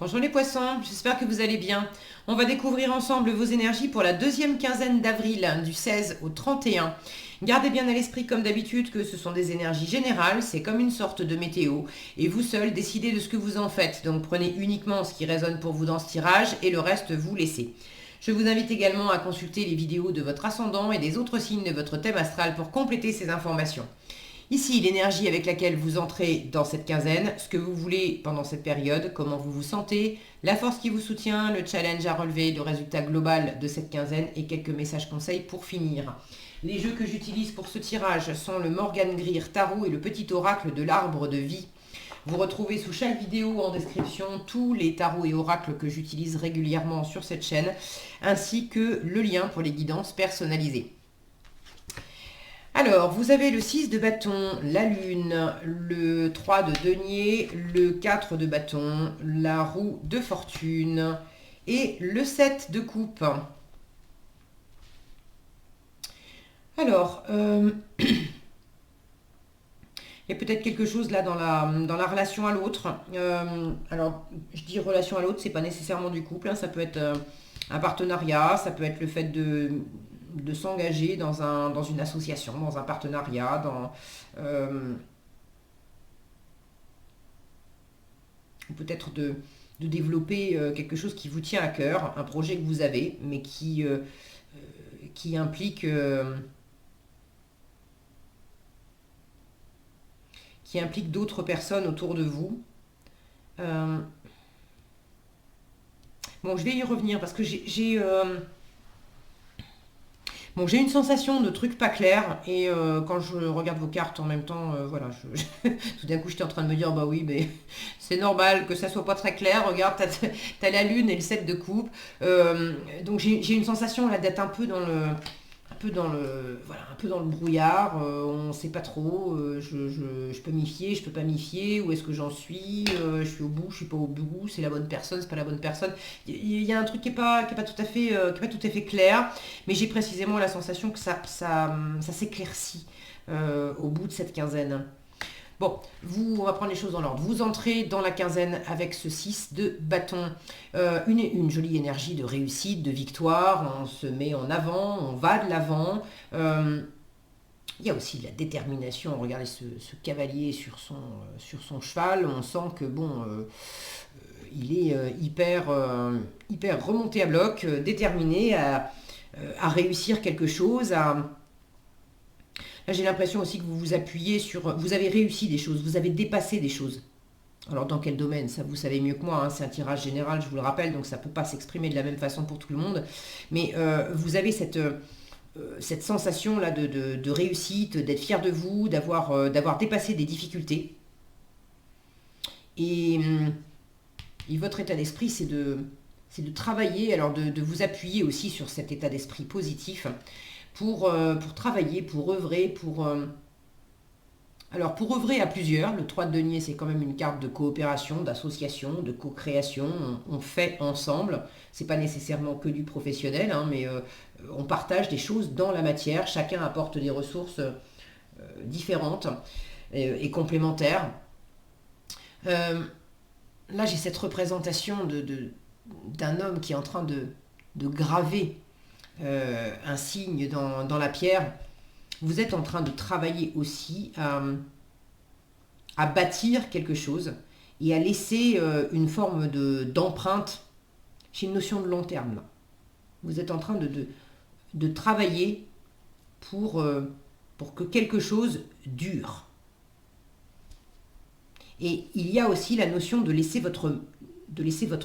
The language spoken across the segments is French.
Bonjour les poissons, j'espère que vous allez bien. On va découvrir ensemble vos énergies pour la deuxième quinzaine d'avril, du 16 au 31. Gardez bien à l'esprit comme d'habitude que ce sont des énergies générales, c'est comme une sorte de météo, et vous seul décidez de ce que vous en faites. Donc prenez uniquement ce qui résonne pour vous dans ce tirage et le reste vous laissez. Je vous invite également à consulter les vidéos de votre ascendant et des autres signes de votre thème astral pour compléter ces informations. Ici, l'énergie avec laquelle vous entrez dans cette quinzaine, ce que vous voulez pendant cette période, comment vous vous sentez, la force qui vous soutient, le challenge à relever, le résultat global de cette quinzaine et quelques messages conseils pour finir. Les jeux que j'utilise pour ce tirage sont le Morgan Greer Tarot et le petit oracle de l'arbre de vie. Vous retrouvez sous chaque vidéo en description tous les tarots et oracles que j'utilise régulièrement sur cette chaîne, ainsi que le lien pour les guidances personnalisées. Alors, vous avez le 6 de bâton, la lune, le 3 de denier, le 4 de bâton, la roue de fortune et le 7 de coupe. Alors, il y a peut-être quelque chose là dans la relation à l'autre. Alors, je dis relation à l'autre, c'est pas nécessairement du couple, hein, ça peut être un partenariat, ça peut être le fait de s'engager dans une association, dans un partenariat, peut-être de développer quelque chose qui vous tient à cœur, un projet que vous avez, mais qui implique, d'autres personnes autour de vous. Bon, je vais y revenir parce que bon, j'ai une sensation de trucs pas clairs et quand je regarde vos cartes en même temps, voilà, tout d'un coup j'étais en train de me dire, bah oui, mais c'est normal que ça soit pas très clair, regarde, t'as la lune et le 7 de coupe. Donc j'ai une sensation là d'être un peu dans le brouillard, on ne sait pas trop, je peux m'y fier, je peux pas m'y fier, où est-ce que j'en suis, je suis au bout, je suis pas au bout, c'est la bonne personne, c'est pas la bonne personne. Il y a un truc qui est pas tout à fait clair, mais j'ai précisément la sensation que ça s'éclaircit au bout de cette quinzaine. Bon, on va prendre les choses dans l'ordre. Vous entrez dans la quinzaine avec ce 6 de bâton. Une jolie énergie de réussite, de victoire. On se met en avant, on va de l'avant. Il y a aussi de la détermination. Regardez ce cavalier sur son cheval. On sent que bon, il est hyper remonté à bloc, déterminé à réussir quelque chose, Là, j'ai l'impression aussi que vous vous appuyez sur... Vous avez réussi des choses, vous avez dépassé des choses. Alors, dans quel domaine? Ça, vous savez mieux que moi, hein, c'est un tirage général, je vous le rappelle, donc ça ne peut pas s'exprimer de la même façon pour tout le monde. Mais vous avez cette sensation-là de réussite, d'être fier de vous, d'avoir dépassé des difficultés. Et, votre état d'esprit, c'est de travailler, alors de vous appuyer aussi sur cet état d'esprit positif pour travailler, pour œuvrer, pour œuvrer à plusieurs. Le 3 de denier, c'est quand même une carte de coopération, d'association, de co-création. On fait ensemble. C'est pas nécessairement que du professionnel, hein, mais on partage des choses dans la matière. Chacun apporte des ressources différentes et complémentaires. Là, j'ai cette représentation d'un homme qui est en train de graver un signe dans la pierre. Vous êtes en train de travailler aussi à bâtir quelque chose et à laisser une forme d'empreinte. J'ai une notion de long terme là. Vous êtes en train de travailler pour que quelque chose dure. Et il y a aussi la notion de laisser votre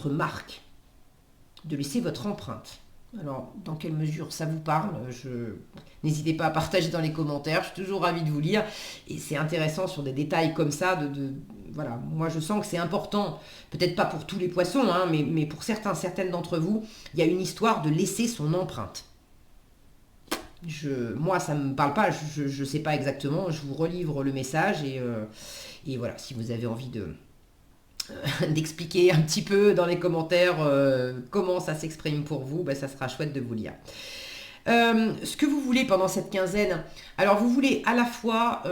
marque, de laisser votre empreinte. Alors, dans quelle mesure ça vous parle? N'hésitez pas à partager dans les commentaires, je suis toujours ravie de vous lire. Et c'est intéressant sur des détails comme ça, voilà, moi je sens que c'est important, peut-être pas pour tous les poissons, hein, mais pour certaines d'entre vous, il y a une histoire de laisser son empreinte. Moi, ça ne me parle pas, je ne sais pas exactement, je vous relivre le message et voilà, si vous avez envie d'expliquer un petit peu dans les commentaires comment ça s'exprime pour vous, ça sera chouette de vous lire. Ce que vous voulez pendant cette quinzaine, alors vous voulez à la fois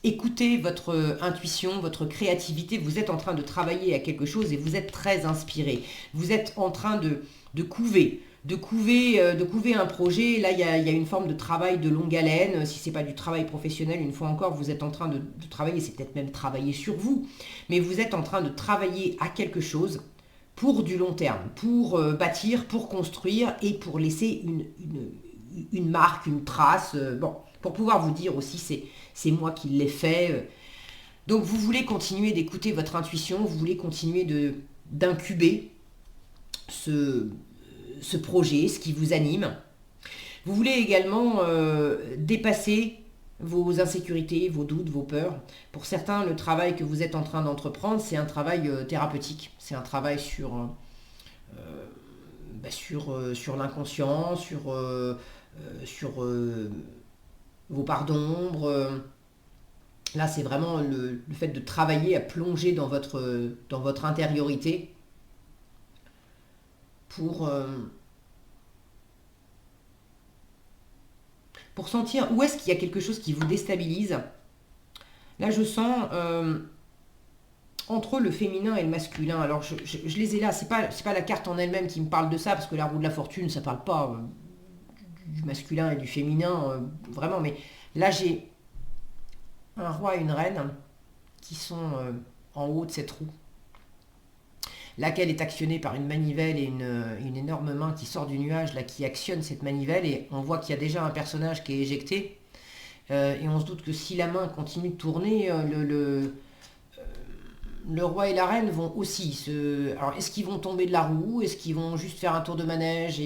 écoutez votre intuition, votre créativité, vous êtes en train de travailler à quelque chose et vous êtes très inspiré. Vous êtes en train de couver. De couver un projet. Là, il y a une forme de travail de longue haleine. Si ce n'est pas du travail professionnel, une fois encore, vous êtes en train de travailler, c'est peut-être même travailler sur vous, mais vous êtes en train de travailler à quelque chose pour du long terme, pour bâtir, pour construire et pour laisser une marque, une trace. Bon, pour pouvoir vous dire aussi, c'est moi qui l'ai fait. Donc, vous voulez continuer d'écouter votre intuition, vous voulez continuer d'incuber ce projet, ce qui vous anime. Vous voulez également dépasser vos insécurités, vos doutes, vos peurs. Pour certains, le travail que vous êtes en train d'entreprendre, c'est un travail thérapeutique. C'est un travail sur l'inconscient, sur vos parts d'ombre. Là, c'est vraiment le fait de travailler à plonger dans votre intériorité pour sentir où est-ce qu'il y a quelque chose qui vous déstabilise. Là, je sens entre le féminin et le masculin. Alors, je les ai là. C'est pas la carte en elle-même qui me parle de ça, parce que la roue de la fortune, ça parle pas du masculin et du féminin, vraiment. Mais là, j'ai un roi et une reine qui sont en haut de cette roue, laquelle est actionnée par une manivelle et une énorme main qui sort du nuage, là, qui actionne cette manivelle, et on voit qu'il y a déjà un personnage qui est éjecté, et on se doute que si la main continue de tourner, le roi et la reine vont aussi Alors, est-ce qu'ils vont tomber de la roue? Est-ce qu'ils vont juste faire un tour de manège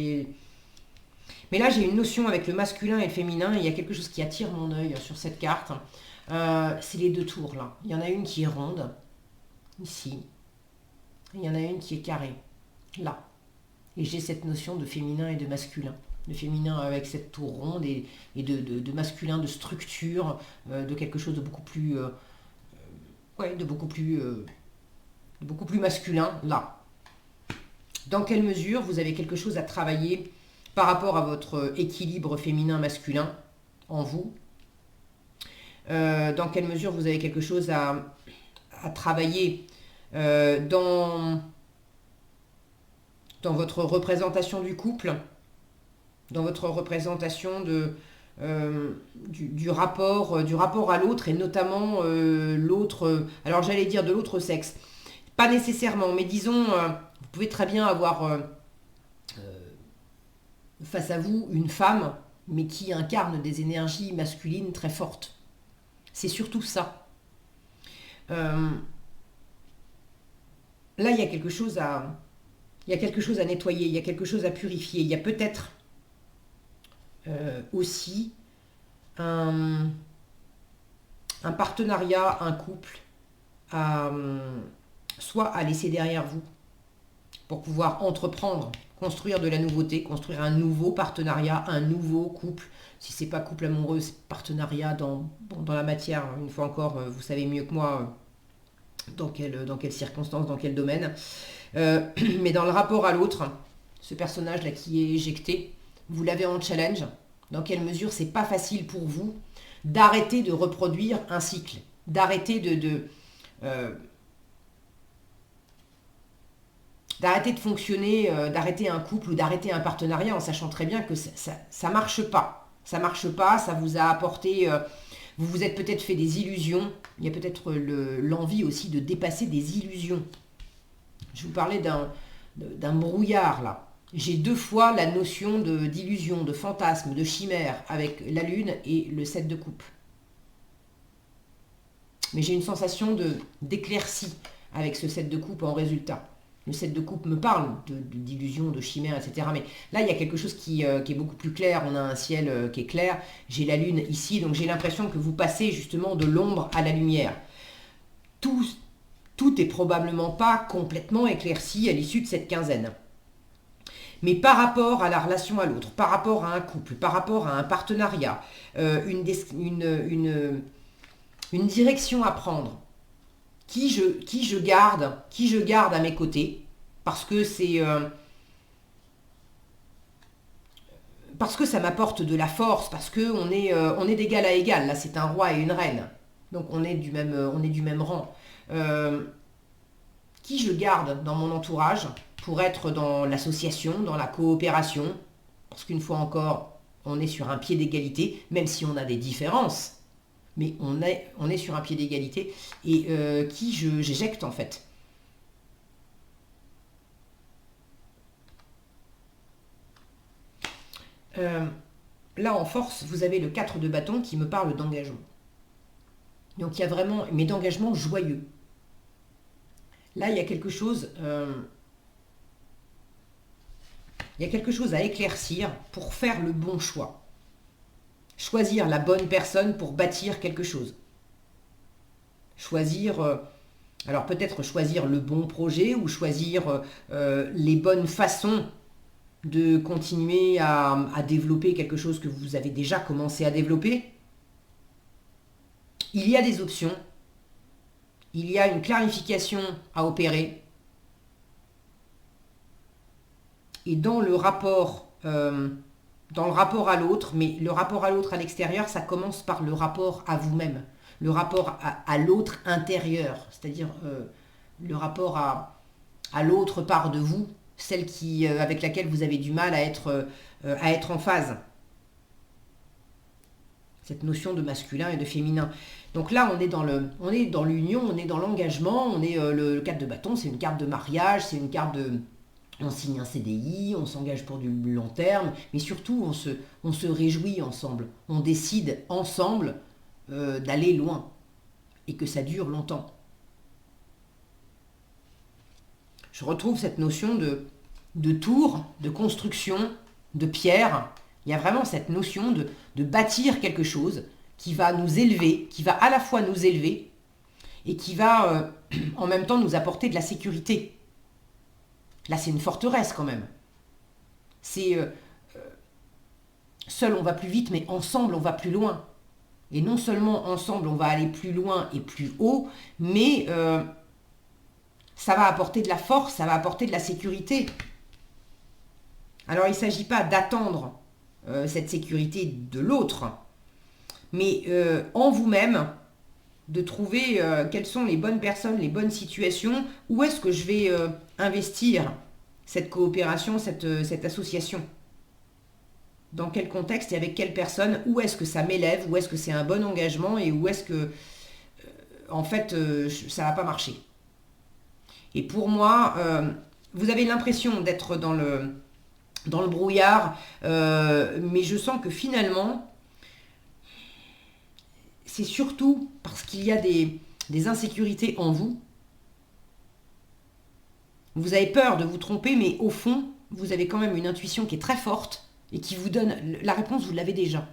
Mais là, j'ai une notion avec le masculin et le féminin, et il y a quelque chose qui attire mon œil sur cette carte. C'est les deux tours, là. Il y en a une qui est ronde, ici. Il y en a une qui est carrée, là. Et j'ai cette notion de féminin et de masculin. De féminin avec cette tour ronde et de masculin, de structure, de quelque chose de beaucoup plus... de beaucoup plus masculin, là. Dans quelle mesure vous avez quelque chose à travailler par rapport à votre équilibre féminin-masculin en vous? Dans quelle mesure vous avez quelque chose à travailler dans votre représentation du couple, dans votre représentation du rapport à l'autre, et notamment l'autre, alors j'allais dire de l'autre sexe. Pas nécessairement, mais disons, vous pouvez très bien avoir face à vous une femme, mais qui incarne des énergies masculines très fortes. C'est surtout ça. Là, il y a quelque chose à nettoyer, il y a quelque chose à purifier. Il y a peut-être aussi un partenariat, un couple, soit à laisser derrière vous pour pouvoir entreprendre, construire de la nouveauté, construire un nouveau partenariat, un nouveau couple. Si c'est pas couple amoureux, c'est partenariat dans la matière. Une fois encore, vous savez mieux que moi dans quelles circonstances, dans quel domaine. Mais dans le rapport à l'autre, ce personnage-là qui est éjecté, vous l'avez en challenge. Dans quelle mesure c'est pas facile pour vous d'arrêter de reproduire un cycle, d'arrêter d'arrêter de fonctionner, d'arrêter un couple ou d'arrêter un partenariat en sachant très bien que ça marche pas. Ça marche pas, ça vous a apporté... vous vous êtes peut-être fait des illusions. Il y a peut-être l'envie aussi de dépasser des illusions. Je vous parlais d'un brouillard, là. J'ai deux fois la notion d'illusion, de fantasme, de chimère avec la lune et le 7 de coupe. Mais j'ai une sensation d'éclaircie avec ce 7 de coupe en résultat. Le 7 de coupe me parle d'illusion, de chimère, etc. Mais là, il y a quelque chose qui est beaucoup plus clair. On a un ciel qui est clair. J'ai la lune ici, donc j'ai l'impression que vous passez justement de l'ombre à la lumière. Tout est probablement pas complètement éclairci à l'issue de cette quinzaine. Mais par rapport à la relation à l'autre, par rapport à un couple, par rapport à un partenariat, une direction à prendre, qui je garde à mes côtés, parce que ça m'apporte de la force, parce qu'on est d'égal à égal. Là, c'est un roi et une reine. Donc on est du même rang. Euh, qui je garde dans mon entourage pour être dans l'association, dans la coopération, parce qu'une fois encore, on est sur un pied d'égalité, même si on a des différences, mais on est sur un pied d'égalité, et qui j'éjecte en fait. Euh, Là en force, vous avez le 4 de bâton qui me parle d'engagement. Donc il y a vraiment, mais d'engagement joyeux. Là, il y a quelque chose à éclaircir pour faire le bon choix. Choisir la bonne personne pour bâtir quelque chose. Choisir, alors peut-être choisir le bon projet ou choisir les bonnes façons de continuer à développer quelque chose que vous avez déjà commencé à développer. Il y a des options. Il y a une clarification à opérer. Et dans le rapport à l'autre, mais le rapport à l'autre à l'extérieur, ça commence par le rapport à vous-même, le rapport à l'autre intérieur, c'est-à-dire le rapport à l'autre part de vous, celle avec laquelle vous avez du mal à être en phase. Cette notion de masculin et de féminin. Donc là, on est dans l'union, on est dans l'engagement, on est le 4 de bâton, c'est une carte de mariage, c'est une carte de... On signe un CDI, on s'engage pour du long terme, mais surtout on se réjouit ensemble. On décide ensemble d'aller loin et que ça dure longtemps. Je retrouve cette notion de tour, de construction, de pierre. Il y a vraiment cette notion de bâtir quelque chose qui va nous élever, qui va à la fois nous élever et qui va en même temps nous apporter de la sécurité. Là, c'est une forteresse quand même. C'est seul on va plus vite, mais ensemble on va plus loin. Et non seulement ensemble on va aller plus loin et plus haut, mais ça va apporter de la force, ça va apporter de la sécurité. Alors il ne s'agit pas d'attendre cette sécurité de l'autre, mais en vous-même, de trouver quelles sont les bonnes personnes, les bonnes situations, où est-ce que je vais investir cette coopération, cette association. Dans quel contexte et avec quelle personne, où est-ce que ça m'élève, où est-ce que c'est un bon engagement et où est-ce que, en fait, ça va pas marcher. Et pour moi, vous avez l'impression d'être dans le brouillard, mais je sens que finalement, c'est surtout parce qu'il y a des insécurités en vous. Vous avez peur de vous tromper, mais au fond, vous avez quand même une intuition qui est très forte et qui vous donne la réponse, vous l'avez déjà.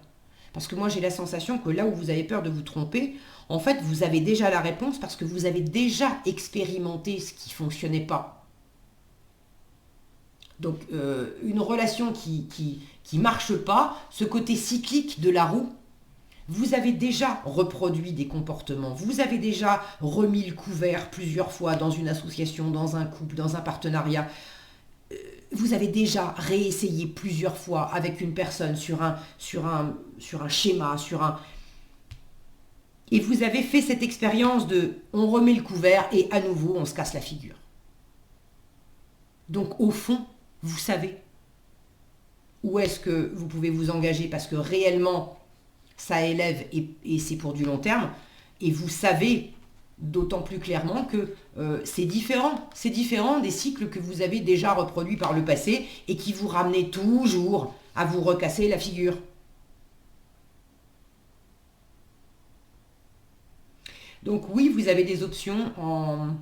Parce que moi, j'ai la sensation que là où vous avez peur de vous tromper, en fait, vous avez déjà la réponse parce que vous avez déjà expérimenté ce qui ne fonctionnait pas. Donc, une relation qui marche pas, ce côté cyclique de la roue, vous avez déjà reproduit des comportements, vous avez déjà remis le couvert plusieurs fois dans une association, dans un couple, dans un partenariat. Vous avez déjà réessayé plusieurs fois avec une personne sur un schéma, et vous avez fait cette expérience de on remet le couvert et à nouveau on se casse la figure. Donc au fond, vous savez où est-ce que vous pouvez vous engager parce que réellement ça élève et c'est pour du long terme. Et vous savez d'autant plus clairement que c'est différent des cycles que vous avez déjà reproduits par le passé et qui vous ramenaient toujours à vous recasser la figure. Donc oui, vous avez des options en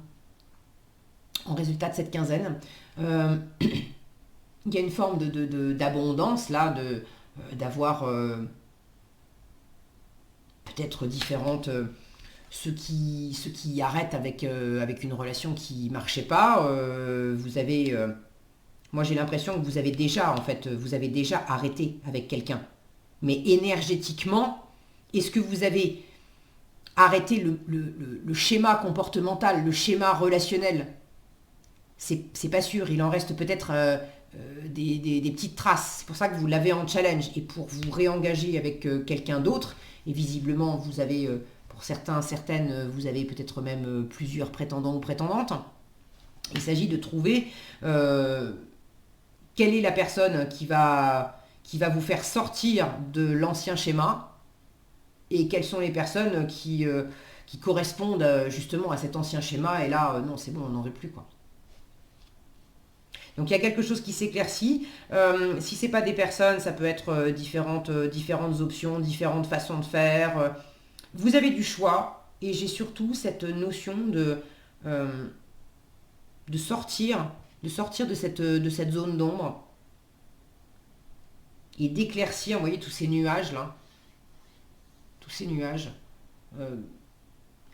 résultat de cette quinzaine. Il y a une forme d'abondance là, d'avoir peut-être différentes... ceux qui arrêtent avec une relation qui ne marchait pas, vous avez... moi j'ai l'impression que vous avez déjà, en fait, vous avez déjà arrêté avec quelqu'un. Mais énergétiquement, est-ce que vous avez arrêté le schéma comportemental, le schéma relationnel? C'est pas sûr, il en reste peut-être des petites traces. C'est pour ça que vous l'avez en challenge. Et pour vous réengager avec quelqu'un d'autre, et visiblement vous avez Pour certains, certaines, vous avez peut-être même plusieurs prétendants ou prétendantes. Il s'agit de trouver quelle est la personne qui va vous faire sortir de l'ancien schéma et quelles sont les personnes qui correspondent justement à cet ancien schéma. Et là, non, c'est bon, on n'en veut plus, quoi. Donc il y a quelque chose qui s'éclaircit. Si ce n'est pas des personnes, ça peut être différentes options, différentes façons de faire. Vous avez du choix et j'ai surtout cette notion de sortir de cette zone d'ombre et d'éclaircir, vous voyez, tous ces nuages là. Tous ces nuages.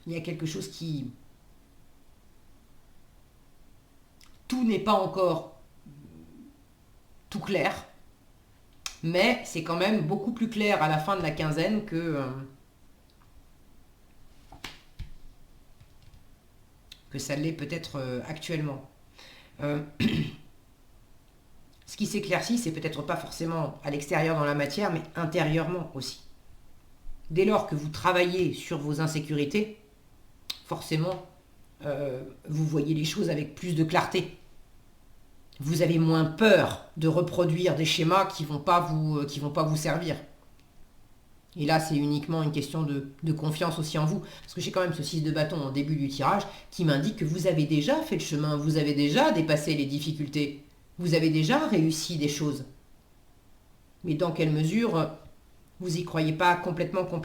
Il y a quelque chose qui... Tout n'est pas encore tout clair, mais c'est quand même beaucoup plus clair à la fin de la quinzaine que ça l'est peut-être actuellement. Ce qui s'éclaircit, c'est peut-être pas forcément à l'extérieur dans la matière, mais intérieurement aussi. Dès lors que vous travaillez sur vos insécurités, forcément, vous voyez les choses avec plus de clarté. Vous avez moins peur de reproduire des schémas qui vont pas vous servir. Et là, c'est uniquement une question de confiance aussi en vous. Parce que j'ai quand même ce 6 de bâton en début du tirage qui m'indique que vous avez déjà fait le chemin, vous avez déjà dépassé les difficultés, vous avez déjà réussi des choses. Mais dans quelle mesure vous n'y croyez pas complètement. Vous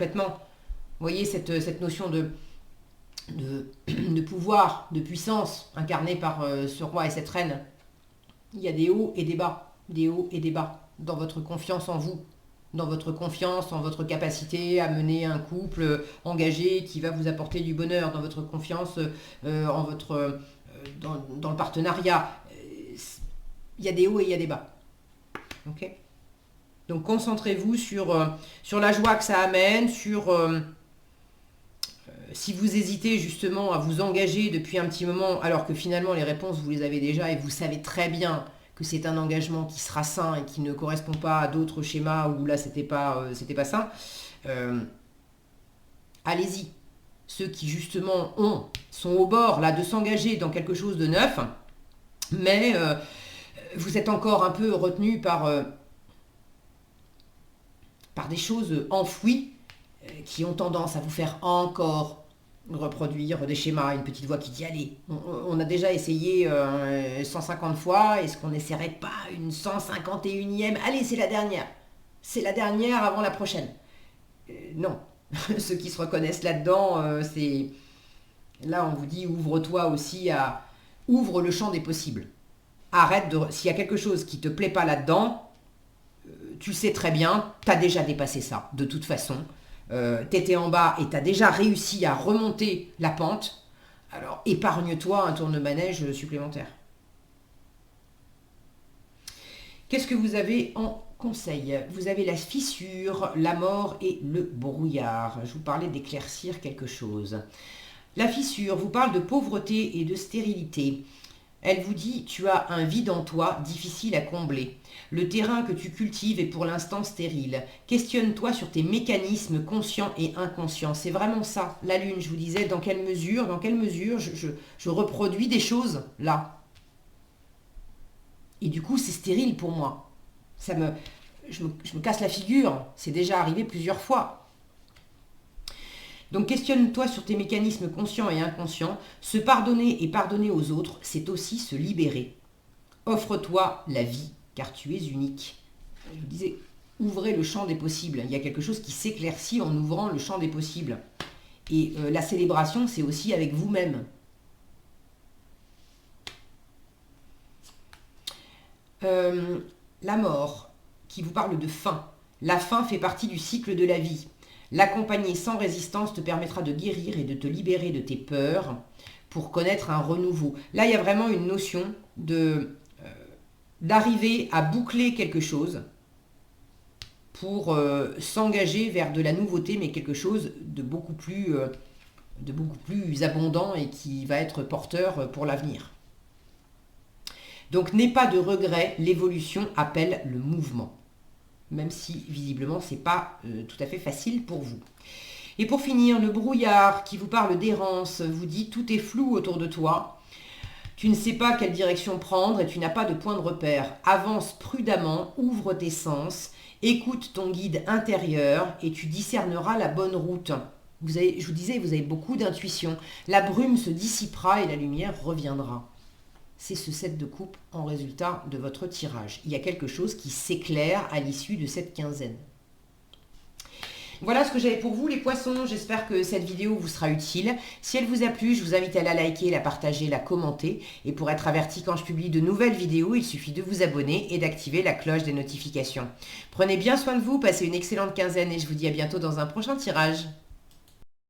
voyez cette notion de pouvoir, de puissance incarnée par ce roi et cette reine. Il y a des hauts et des bas, dans votre confiance en vous, dans votre confiance en votre capacité à mener un couple engagé qui va vous apporter du bonheur, dans votre confiance dans le partenariat. Il y a des hauts et il y a des bas. Ok ? Donc concentrez-vous sur la joie que ça amène, sur si vous hésitez justement à vous engager depuis un petit moment, alors que finalement les réponses vous les avez déjà et vous savez très bien que c'est un engagement qui sera sain et qui ne correspond pas à d'autres schémas où là c'était pas sain, allez-y. Ceux qui justement sont au bord là de s'engager dans quelque chose de neuf, mais vous êtes encore un peu retenu par des choses enfouies qui ont tendance à vous faire encore reproduire des schémas, une petite voix qui dit allez, on a déjà essayé 150 fois, est-ce qu'on n'essaierait pas une 151e? Allez, c'est la dernière avant la prochaine. Non, ceux qui se reconnaissent là-dedans, c'est... Là, on vous dit ouvre-toi aussi ouvre le champ des possibles. S'il y a quelque chose qui te plaît pas là-dedans, tu sais très bien, tu as déjà dépassé ça, de toute façon. T'étais en bas et t'as déjà réussi à remonter la pente, alors épargne-toi un tourne-manège supplémentaire. Qu'est-ce que vous avez en conseil? Vous avez la fissure, la mort et le brouillard. Je vous parlais d'éclaircir quelque chose. La fissure vous parle de pauvreté et de stérilité. Elle vous dit, tu as un vide en toi difficile à combler. Le terrain que tu cultives est pour l'instant stérile. Questionne-toi sur tes mécanismes conscients et inconscients. C'est vraiment ça, la lune. Je vous disais, dans quelle mesure je reproduis des choses là. Et du coup, c'est stérile pour moi. Je me casse la figure. C'est déjà arrivé plusieurs fois. Donc questionne-toi sur tes mécanismes conscients et inconscients. Se pardonner et pardonner aux autres, c'est aussi se libérer. Offre-toi la vie, car tu es unique. Je vous disais, ouvrez le champ des possibles. Il y a quelque chose qui s'éclaircit en ouvrant le champ des possibles. Et la célébration, c'est aussi avec vous-même. La mort, qui vous parle de fin. La fin fait partie du cycle de la vie. L'accompagner sans résistance te permettra de guérir et de te libérer de tes peurs pour connaître un renouveau. Là, il y a vraiment une notion d'arriver à boucler quelque chose pour s'engager vers de la nouveauté, mais quelque chose de beaucoup plus abondant et qui va être porteur pour l'avenir. Donc, n'aie pas de regret, l'évolution appelle le mouvement. Même si, visiblement, ce n'est pas tout à fait facile pour vous. Et pour finir, le brouillard qui vous parle d'errance vous dit tout est flou autour de toi. Tu ne sais pas quelle direction prendre et tu n'as pas de point de repère. Avance prudemment, ouvre tes sens, écoute ton guide intérieur et tu discerneras la bonne route. Je vous disais, vous avez beaucoup d'intuition. La brume se dissipera et la lumière reviendra. C'est ce 7 de coupe en résultat de votre tirage. Il y a quelque chose qui s'éclaire à l'issue de cette quinzaine. Voilà ce que j'avais pour vous les poissons, j'espère que cette vidéo vous sera utile. Si elle vous a plu, je vous invite à la liker, la partager, la commenter. Et pour être averti quand je publie de nouvelles vidéos, il suffit de vous abonner et d'activer la cloche des notifications. Prenez bien soin de vous, passez une excellente quinzaine et je vous dis à bientôt dans un prochain tirage.